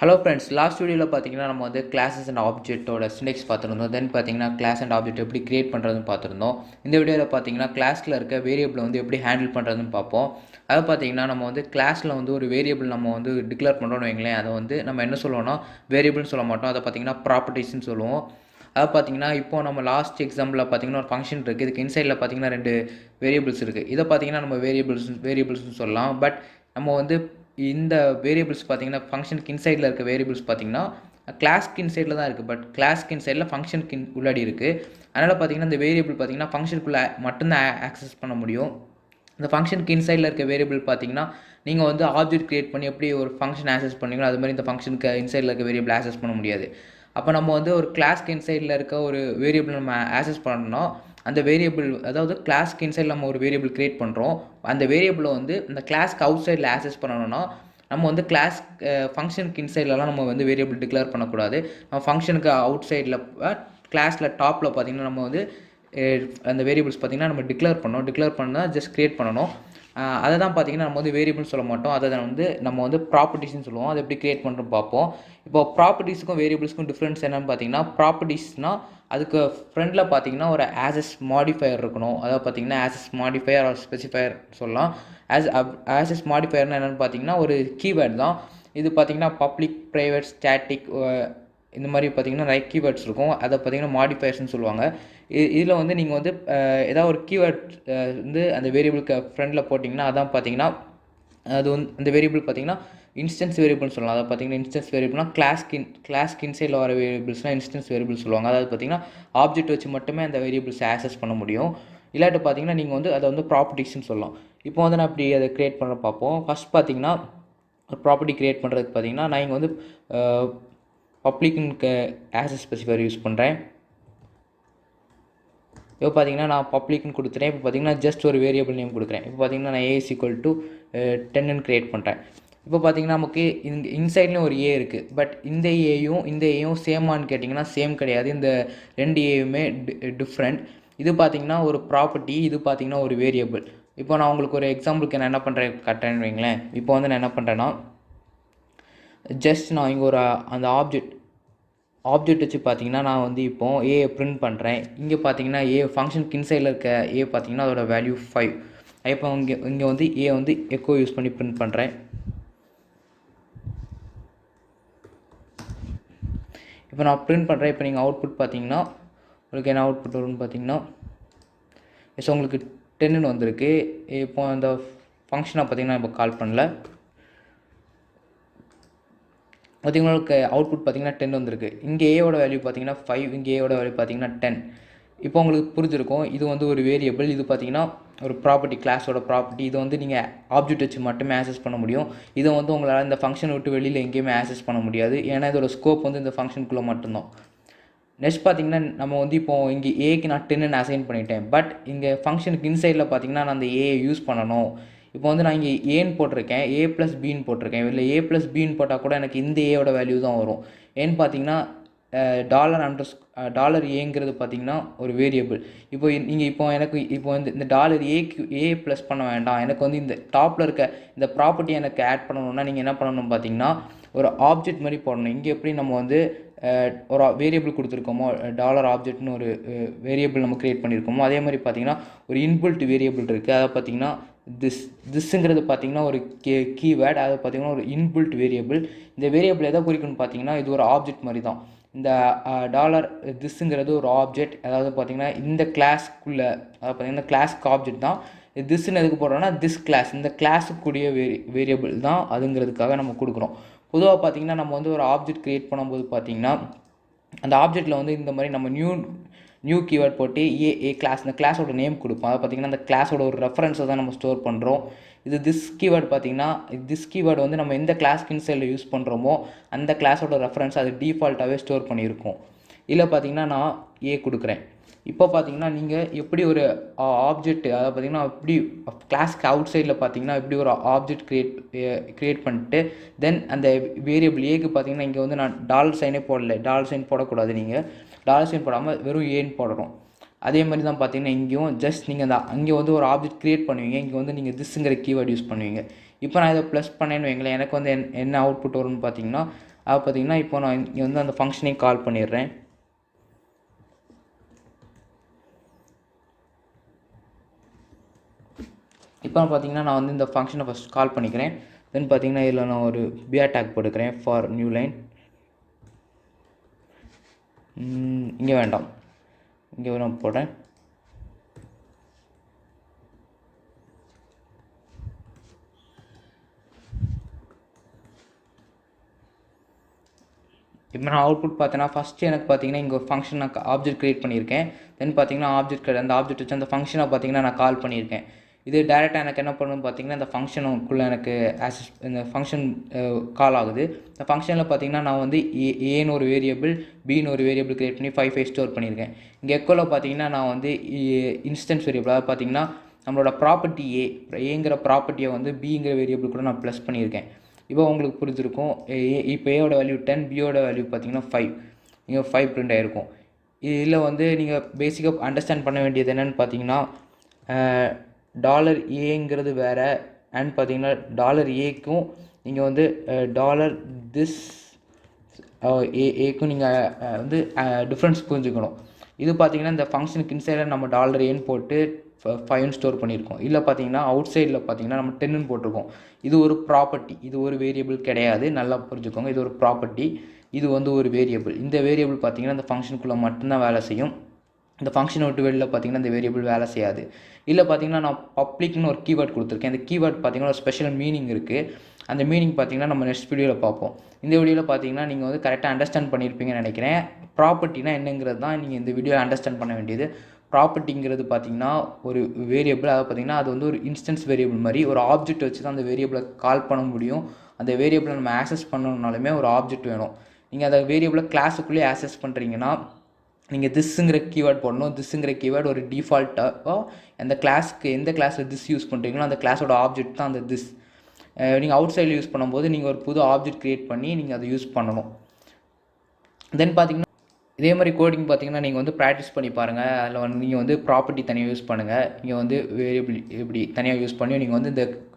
Hello friends, last வீடியோவில் பார்த்தீங்கன்னா நம்ம வந்து கிளாஸஸ் அண்ட் ஆப்ஜெக்ட்டோட சிண்டெக்ஸ் பார்த்துருந்தோம். தென் பார்த்தீங்கன்னா கிளாஸ் அண்ட் ஆப்ஜெக்ட் எப்படி கிரியேட் பண்ணுறதுன்னு பார்த்துருந்தோம். இந்த வீடியோவில் பார்த்தீங்கன்னா கிளாஸில் இருக்க வேரியபிள் வந்து எப்படி ஹேண்டில் பண்ணுறதுன்னு பார்ப்போம். அதை பார்த்தீங்கன்னா நம்ம வந்து கிளாஸில் வந்து ஒரு வேரியபிள் நம்ம வந்து டிக்ளேர் பண்ணுறோன்னு வைங்களேன். அதை வந்து நம்ம என்ன சொல்லுவோம்னா வேரியபிள்னு சொல்ல மாட்டோம். அதை பார்த்தீங்கன்னா ப்ராப்பர்ட்டிஸ்ன்னு சொல்லுவோம். அதை பார்த்தீங்கன்னா இப்போ நம்ம லாஸ்ட் எக்ஸாம்பிளில் பார்த்தீங்கன்னா ஒரு ஃபங்க்ஷன் இருக்குது. இதுக்கு இன்சைடில் பார்த்தீங்கன்னா 2 வேரியபிள்ஸ் இருக்குது. இதை பார்த்தீங்கன்னா நம்ம வேரியபிள்ஸ்னு சொல்லலாம். பட் நம்ம வந்து இந்த வேரியபிள்ஸ் பார்த்தீங்கன்னா ஃபங்க்ஷனுக்கு இன்சைடில் இருக்க வேரியபிள்ஸ் பார்த்தீங்கன்னா கிளாஸ்க்கு இன்சைடில் தான் இருக்குது. பட் கிளாஸ்க்கு இன்சைடில் ஃபங்க்ஷனுக்கு உள்ளாடி இருக்குது. அதனால் பார்த்தீங்கன்னா இந்த வேரியபிள் பார்த்தீங்கன்னா ஃபங்க்ஷனுக்குள்ளே மட்டும்தான் ஆக்சஸ் பண்ண முடியும். இந்த ஃபங்க்ஷனுக்கு இன்சைடில் இருக்க வேரியபிள் பார்த்தீங்கன்னா நீங்கள் வந்து ஆப்ஜெக்ட் கிரியேட் பண்ணி எப்படி ஒரு ஃபங்க்ஷன் ஆக்சஸ் பண்ணீங்களோ அது மாதிரி இந்த ஃபங்க்ஷனுக்கு இன்சைடில் இருக்க வேரியபிள் ஆக்சஸ் பண்ண முடியாது. அப்போ நம்ம வந்து ஒரு கிளாஸ்க்கு இன்சைடில் இருக்க ஒரு வேரியபிள் நம்ம ஆக்சஸ் பண்ணணும்னா அந்த வேரியபிள், அதாவது கிளாஸ்க்கு இன்சைடில் நம்ம ஒரு வேரியபிள் கிரியேட் பண்ணுறோம். அந்த வேரியபிளை வந்து இந்த கிளாஸ்க்கு அவுட் சைடில் ஆக்சஸ் பண்ணணும்னா நம்ம வந்து கிளாஸ் ஃபங்க்ஷனுக்கு இன்சைட்லலாம் நம்ம வந்து வேரியபிள் டிக்ளேர் பண்ணக்கூடாது. நம்ம ஃபங்க்ஷனுக்கு அவுட் சைடில் கிளாஸில் டாப்பில் பார்த்திங்கன்னா நம்ம வந்து அந்த வேரியபிள்ஸ் பார்த்திங்கன்னா நம்ம டிக்ளேர் பண்ணால் ஜஸ்ட் க்ரியேட் பண்ணணும். அதை தான் பார்த்திங்கன்னா நம்ம வந்து வேரியபிள்னு சொல்ல மாட்டோம். அதை வந்து நம்ம வந்து ப்ராப்பர்ட்டிஸ்னு சொல்லுவோம். அதை எப்படி க்ரியேட் பண்ணுறோம் பார்ப்போம். இப்போ ப்ராப்பர்ட்டிஸுக்கும் வேரியபிள்ஸ்க்கும் டிஃப்ரென்ஸ் என்னென்னு பார்த்தீங்கன்னா, ப்ராப்பர்ட்டிஸ்னால் அதுக்கு ஃப்ரண்டில் பார்த்தீங்கன்னா ஒரு ஆஸஸ் மாடிஃபயர் இருக்கணும். அதாவது பார்த்தீங்கன்னா ஆஸஸ் மாடிஃபயர் ஆர் ஸ்பெசிஃபயர் சொல்லலாம். ஆஸஸ் மாடிஃபயர்னால் என்னென்னு பார்த்தீங்கன்னா ஒரு கீவேர்ட் தான். இது பார்த்தீங்கன்னா பப்ளிக், ப்ரைவேட், ஸ்டாட்டிக் இந்த மாதிரி பார்த்தீங்கன்னா நிறைய கீவேர்ட்ஸ் இருக்கும். அதை பார்த்தீங்கன்னா மாடிஃபயர்ஸ்னு சொல்லுவாங்க. இதில் வந்து நீங்கள் வந்து ஏதாவது ஒரு கீவேர்ட் வந்து அந்த வேரியபிளுக்கு ஃப்ரண்டில் போட்டிங்கன்னா அதான் பார்த்தீங்கன்னா அது வந்து அந்த வேரியபிள் பார்த்தீங்கன்னா இன்ஸ்டன்ஸ் வேரியபிள்னு சொல்லலாம். அதாவது பார்த்தீங்கன்னா இன்ஸ்டன்ஸ் வேரியபிள்னால் கிளாஸ்க்கு இன்சைடில் வர வேரியபிள்ஸ்னால் இன்ஸ்டன்ஸ் வேரியபிள் சொல்லுவாங்க. அதாவது பார்த்தீங்கன்னா ஆப்ஜெக்ட் வச்சு மட்டுமே அந்த வேரியபிள்ஸ் ஆக்சஸ் பண்ண முடியும். இல்லாட்டி பார்த்தீங்கன்னா நீங்கள் வந்து அதை வந்து ப்ராப்பர்ட்டிஸ்னு சொல்லலாம். இப்போ வந்து நான் அப்படி அதை க்ரியேட் பண்ண பார்ப்போம். ஃபஸ்ட் பார்த்தீங்கன்னா ப்ராப்பர்ட்டி க்ரியேட் பண்ணுறதுக்கு பார்த்தீங்கன்னா நான் இங்கே வந்து பப்ளிக்கு ஆக்சஸ் ஸ்பெசிஃபையர் யூஸ் பண்ணுறேன். இப்போ பார்த்தீங்கன்னா நான் பப்ளிக்னு கொடுத்துட்டேன். இப்போ பார்த்தீங்கன்னா ஜஸ்ட் ஒரு வேரியபிள் நேம் கொடுக்குறேன். இப்போ பார்த்தீங்கன்னா நான் ஏ = 10ன்னு க்ரியேட் பண்ணுறேன். இப்போ பார்த்தீங்கன்னா நமக்கு இன்சைட்லேயும் ஒரு ஏ இருக்குது. பட் இந்த ஏயும் சேமான்னு கேட்டிங்கன்னா சேம் கிடையாது. இந்த 2 ஏயுமே டிஃப்ரெண்ட். இது பார்த்தீங்கன்னா ஒரு ப்ராப்பர்ட்டி, இது பார்த்தீங்கன்னா ஒரு வேரியபிள். இப்போ நான் உங்களுக்கு ஒரு எக்ஸாம்பிளுக்கு நான் என்ன பண்ணுறேன் கட்டுறேன்னு வைங்களேன். இப்போ வந்து நான் என்ன பண்ணுறேன்னா ஜஸ்ட் நான் இங்கே ஒரு அந்த ஆப்ஜெக்ட் வச்சு பார்த்தீங்கன்னா நான் வந்து இப்போ ஏ பிரிண்ட் பண்ணுறேன். இங்கே பார்த்தீங்கன்னா ஏ ஃபங்க்ஷனுக்கு இன்சைடில் இருக்க ஏ பார்த்தீங்கன்னா அதோட வேல்யூ 5. இப்போ இங்கே வந்து ஏ வந்து எக்கோ யூஸ் பண்ணி பிரிண்ட் பண்ணுறேன். இப்போ நான் பிரிண்ட் பண்ணுறேன். இப்போ நீங்கள் அவுட்புட் பார்த்தீங்கன்னா உங்களுக்கு என்ன அவுட்புட் வரும்னு பார்த்தீங்கன்னா ஸோ உங்களுக்கு 10ன்னு வந்திருக்கு. இப்போ அந்த ஃபங்க்ஷனை பார்த்தீங்கன்னா இப்போ கால் பண்ணல. பார்த்தீங்களுக்கு அவுட்புட் பார்த்தீங்கன்னா 10 வந்திருக்கு. இங்கே ஏவோட வேல்யூ பார்த்தீங்கன்னா 5, இங்கே ஏவோட வேல்யூ பார்த்தீங்கன்னா 10. இப்போ உங்களுக்கு புரிஞ்சிருக்கும். இது வந்து ஒரு வேரியபிள், இது பார்த்தீங்கன்னா ஒரு ப்ராப்பர்ட்டி, கிளாஸோட ப்ராப்பர்ட்டி. இது வந்து நீங்கள் ஆப்ஜெக்ட் வச்சு மட்டுமே ஆக்சஸ் பண்ண முடியும். இதை வந்து உங்களால் இந்த ஃபங்க்ஷனை விட்டு வெளியில் எங்கேயுமே ஆக்சஸ் பண்ண முடியாது. ஏன்னா இதோட ஸ்கோப் வந்து இந்த ஃபங்க்ஷனுக்குள்ளே மட்டும்தான். நெக்ஸ்ட் பார்த்தீங்கன்னா நம்ம வந்து இப்போ இங்கே ஏக்கு நான் 10ன்னு அசைன் பண்ணிட்டேன். பட் இங்கே ஃபங்க்ஷனுக்கு இன்சைடில் பார்த்தீங்கன்னா நான் அந்த ஏயை யூஸ் பண்ணணும். இப்போ வந்து நான் இங்கே ஏன்னு போட்டிருக்கேன், A+Bன்னு போட்டிருக்கேன். இல்லை A+Bன்னு போட்டால் கூட எனக்கு இந்த ஏயோட வேல்யூ தான் வரும். ஏன்னு பார்த்தீங்கன்னா $ஏங்கிறது பார்த்தீங்கன்னா ஒரு வேரியபிள். இப்போ நீங்கள் எனக்கு இந்த $ஏ ப்ளஸ் பண்ண வேண்டாம், எனக்கு வந்து இந்த டாப்பில் இருக்க இந்த ப்ராப்பர்ட்டி எனக்கு ஆட் பண்ணணும்னா நீங்கள் என்ன பண்ணணும் பார்த்தீங்கன்னா ஒரு ஆப்ஜெக்ட் மாதிரி போடணும். இங்கே எப்படி நம்ம வந்து ஒரு வேரியபிள் கொடுத்துருக்கோமோ $ஆப்ஜெக்ட்னு ஒரு வேரியபிள் நம்ம க்ரியேட் பண்ணியிருக்கோமோ அதே மாதிரி பார்த்தீங்கன்னா ஒரு இன்பில்ட் வேரியபிள் இருக்குது. அதை பார்த்தீங்கன்னா திஸ்ங்கிறது பார்த்தீங்கன்னா ஒரு கீவேர்ட். அதை பார்த்தீங்கன்னா ஒரு இன்பில்ட் வேரியபிள். இந்த வேரியபிள் எதை குறிக்குன்னு பார்த்தீங்கன்னா இது ஒரு ஆப்ஜெக்ட் மாதிரி தான். இந்த திஸ்ங்கிறது ஒரு ஆப்ஜெக்ட். அதாவது பார்த்தீங்கன்னா இந்த கிளாஸ்க்குள்ளே, அதாவது பார்த்தீங்கன்னா கிளாஸ்க்கு ஆப்ஜெக்ட் தான். திஸ்ன்னு எதுக்கு போடுறோன்னா கிளாஸ், இந்த கிளாஸுக்குரிய வேரியபிள் தான் அதுங்கிறதுக்காக நம்ம கொடுக்குறோம். பொதுவாக பார்த்தீங்கன்னா நம்ம வந்து ஒரு ஆப்ஜெக்ட் க்ரியேட் பண்ணும்போது பார்த்தீங்கன்னா அந்த ஆப்ஜெக்டில் வந்து இந்த மாதிரி நம்ம நியூ கீவேர்ட் போட்டு ஏ கிளாஸ், இந்த கிளாஸோட நேம் கொடுப்போம். அதை பார்த்தீங்கன்னா அந்த கிளாஸோட ஒரு ரெஃபரன்ஸை தான் நம்ம ஸ்டோர் பண்ணுறோம். இது திஸ் கீவேர்டு பார்த்தீங்கன்னா திஸ் கீவேர்டு வந்து நம்ம எந்த கிளாஸ்க்கு இன்சைடில் யூஸ் பண்ணுறோமோ அந்த கிளாஸோட ரெஃபரன்ஸ் அது டிஃபால்ட்டாகவே ஸ்டோர் பண்ணியிருக்கோம். இதில் பார்த்தீங்கன்னா நான் ஏ கொடுக்குறேன். இப்போ பார்த்தீங்கன்னா நீங்கள் எப்படி ஒரு ஆப்ஜெக்ட், அதை பார்த்தீங்கன்னா எப்படி கிளாஸ்க்கு அவுட் சைடில் பார்த்தீங்கன்னா எப்படி ஒரு ஆப்ஜெக்ட் க்ரியேட் பண்ணிட்டு தென் அந்த வேரியபிள் ஏக்கு பார்த்தீங்கன்னா இங்கே வந்து நான் $சைனே போடலை. $சைன் போடக்கூடாது. நீங்கள் $சைன் போடாமல் வெறும் ஏன்னு போடுறோம். அதே மாதிரி தான் பார்த்தீங்கன்னா இங்கேயும் ஜஸ்ட் நீங்கள் அங்கே வந்து ஒரு ஆப்ஜெக்ட் க்ரியேட் பண்ணுவீங்க. இங்கே வந்து நீங்கள் திஸ்ங்கிற கீவேர்ட் யூஸ் பண்ணுவீங்க. இப்போ நான் இதை ப்ளஸ் பண்ணேன்னு வைங்களேன், எனக்கு வந்து என்ன அவுட்புட் வரும்னு பார்த்தீங்கன்னா அது பார்த்திங்கன்னா இப்போ நான் இங்கே வந்து அந்த ஃபங்க்ஷனையும் கால் பண்ணிடுறேன். இப்போ பார்த்திங்கன்னா நான் வந்து இந்த ஃபங்க்ஷனை ஃபஸ்ட் கால் பண்ணிக்கிறேன். தென் பார்த்திங்கன்னா இதில் நான் ஒரு பிஆர் டேக் போட்டுக்கிறேன் ஃபார் நியூ லைன். இங்கே வேண்டாம், இங்கே நான் போடுறேன். இப்போ நான் அவுட்புட் பார்த்தேன்னா ஃபஸ்ட்டு எனக்கு பார்த்தீங்கன்னா இங்கே ஒரு ஃபங்க்ஷன் நான் ஆப்ஜெக்ட் க்ரியேட் பண்ணியிருக்கேன். தென் பார்த்தீங்கன்னா அந்த ஆப்ஜெக்ட் வச்சு அந்த ஃபங்க்ஷனை பார்த்தீங்கன்னா நான் கால் பண்ணியிருக்கேன். இது டேரெக்டாக எனக்கு என்ன பண்ணணும்னு பார்த்தீங்கன்னா இந்த ஃபங்க்ஷனுக்குள்ளே எனக்கு இந்த ஃபங்க்ஷன் கால் ஆகுது. இந்த ஃபங்க்ஷனில் பார்த்தீங்கன்னா நான் வந்து ஏன்னு ஒரு வேரியபிள், பின்னு ஒரு வேரியபிள் க்ரியேட் பண்ணி 5 ஸ்டோர் பண்ணியிருக்கேன். இங்கே எக்கோவில் பார்த்தீங்கன்னா நான் வந்து இன்ஸ்டன்ஸ் வேரியபிள், அதாவது பார்த்தீங்கன்னா நம்மளோட ப்ராப்பர்ட்டி ஏங்கிற ப்ராப்பர்ட்டியை வந்து பிங்கிற வேரியபிள் கூட நான் ப்ளஸ் பண்ணியிருக்கேன். இப்போ உங்களுக்கு புரிஞ்சிருக்கும். இப்போ ஏவோட வேல்யூ 10, பியோட வேல்யூ பார்த்தீங்கன்னா 5. இங்கே 5 பிரிண்ட் ஆகிருக்கும். இதில் வந்து நீங்கள் பேசிக்காக அண்டர்ஸ்டாண்ட் பண்ண வேண்டியது என்னென்னு பார்த்தீங்கன்னா $ஏங்கிறது வேறு, அண்ட் பார்த்தீங்கன்னா $ஏக்கும் நீங்கள் வந்து $this ஏக்கும் நீங்கள் வந்து டிஃப்ரென்ஸ் புரிஞ்சுக்கணும். இது பார்த்தீங்கன்னா இந்த ஃபங்க்ஷனுக்கு இன்சைடில் நம்ம $ஏன்னு போட்டு 5 ஸ்டோர் பண்ணியிருக்கோம். இல்லை பார்த்தீங்கன்னா அவுட் சைடில் பார்த்தீங்கன்னா நம்ம 10ன்னு போட்டிருக்கோம். இது ஒரு ப்ராப்பர்ட்டி, இது ஒரு வேரியபிள் கிடையாது. நல்லா புரிஞ்சுக்கோங்க. இது ஒரு ப்ராப்பர்ட்டி, இது வந்து ஒரு வேரியபிள். இந்த வேரியபிள் பார்த்தீங்கன்னா இந்த ஃபங்க்ஷனுக்குள்ளே மட்டும்தான் வேலை செய்யும். இந்த ஃபங்க்ஷனை விட்டு வெளியில் பார்த்தீங்கன்னா இந்த வேரியபிள் வேலை செய்யாது. இல்லை பார்த்தீங்கன்னா நான் பப்ளிக்னு ஒரு கீவேர்ட் கொடுத்துருக்கேன். இந்த கீவேர்ட் பார்த்தீங்கன்னா ஒரு ஸ்பெஷல் மீனிங் இருக்குது. அந்த மீனிங் பார்த்தீங்கன்னா நம்ம நெக்ஸ்ட் வீடியோவில் பார்ப்போம். இந்த வீடியோவில் பார்த்தீங்கன்னா நீங்கள் வந்து கரெக்டாக அண்டர்ஸ்டாண்ட் பண்ணியிருப்பீங்கன்னு நினைக்கிறேன். ப்ராப்பர்ட்டினா என்னங்கிறது தான் நீங்கள் இந்த வீடியோவில் அண்டர்ஸ்டாண்ட் பண்ண வேண்டியது. ப்ராப்பர்ட்டிங்கிறது பார்த்தீங்கன்னா ஒரு வேரியபிள், அதை பார்த்தீங்கன்னா அது வந்து ஒரு இன்ஸ்டன்ஸ் வேரியபிள் மாதிரி ஒரு ஆப்ஜெக்ட் வச்சு தான் அந்த வேரியபிளை கால் பண்ண முடியும். அந்த வேரியபிளை நம்ம ஆக்சஸ் பண்ணணுன்னாலுமே ஒரு ஆப்ஜெக்ட் வேணும். நீங்கள் அந்த வேரியபிளை கிளாஸுக்குள்ளேயே ஆக்சஸ் பண்ணுறீங்கன்னா நீங்கள் திஸ்ஸுங்கிற கீவேர்ட் போடணும். திஸ்ஸுங்கிற கீவேர்ட் ஒரு டிஃபால்ட்டாக அந்த கிளாஸுக்கு எந்த கிளாஸில் திஸ் யூஸ் பண்ணுறீங்களோ அந்த கிளாஸோட ஆப்ஜெக்ட் தான் அந்த திஸ். நீங்கள் அவுட் சைடில் யூஸ் பண்ணும்போது நீங்கள் ஒரு புது ஆப்ஜெக்ட் க்ரியேட் பண்ணி நீங்கள் அதை யூஸ் பண்ணணும். தென் பார்த்தீங்கன்னா இதே மாதிரி கோடிங் பார்த்தீங்கன்னா நீங்கள் வந்து ப்ராக்டிஸ் பண்ணி பாருங்கள். அதில் வந்து நீங்கள் வந்து ப்ராப்பர்ட்டி தனியாக யூஸ் பண்ணுங்கள். நீங்கள் வந்து வேரியபிள் இப்படி தனியாக யூஸ் பண்ணி நீங்கள் வந்து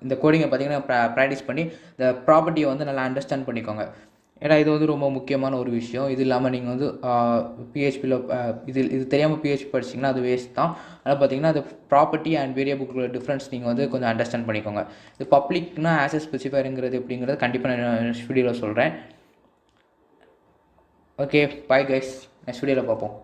இந்த கோடிங்கை பார்த்தீங்கன்னா ப்ராக்டிஸ் பண்ணி இந்த ப்ராப்பர்ட்டியை வந்து நல்லா அண்டர்ஸ்டாண்ட் பண்ணிக்கோங்க. ஏன்னா இது வந்து ரொம்ப முக்கியமான ஒரு விஷயம். இது இல்லாமல் நீங்கள் வந்து PHPயில் இது தெரியாமல் PHP படிச்சிங்கன்னா அது வேஸ்ட் தான். அதனால் பார்த்தீங்கன்னா அது ப்ராப்பர்ட்டி அண்ட் வேரியபிளுக்குள்ள டிஃப்ரென்ஸ் நீங்கள் வந்து கொஞ்சம் அண்டர்ஸ்டாண்ட் பண்ணிக்கோங்க. இது பப்ளிக்னா ஆக்சஸ் ஸ்பெசிஃபைங்கிறது எப்படிங்கிறது கண்டிப்பாக நான் நெக்ஸ்ட் வீடியோவில் சொல்கிறேன். ஓகே, பாய் கைஸ், நெக்ஸ்ட் வீடியோவில் பார்ப்போம்.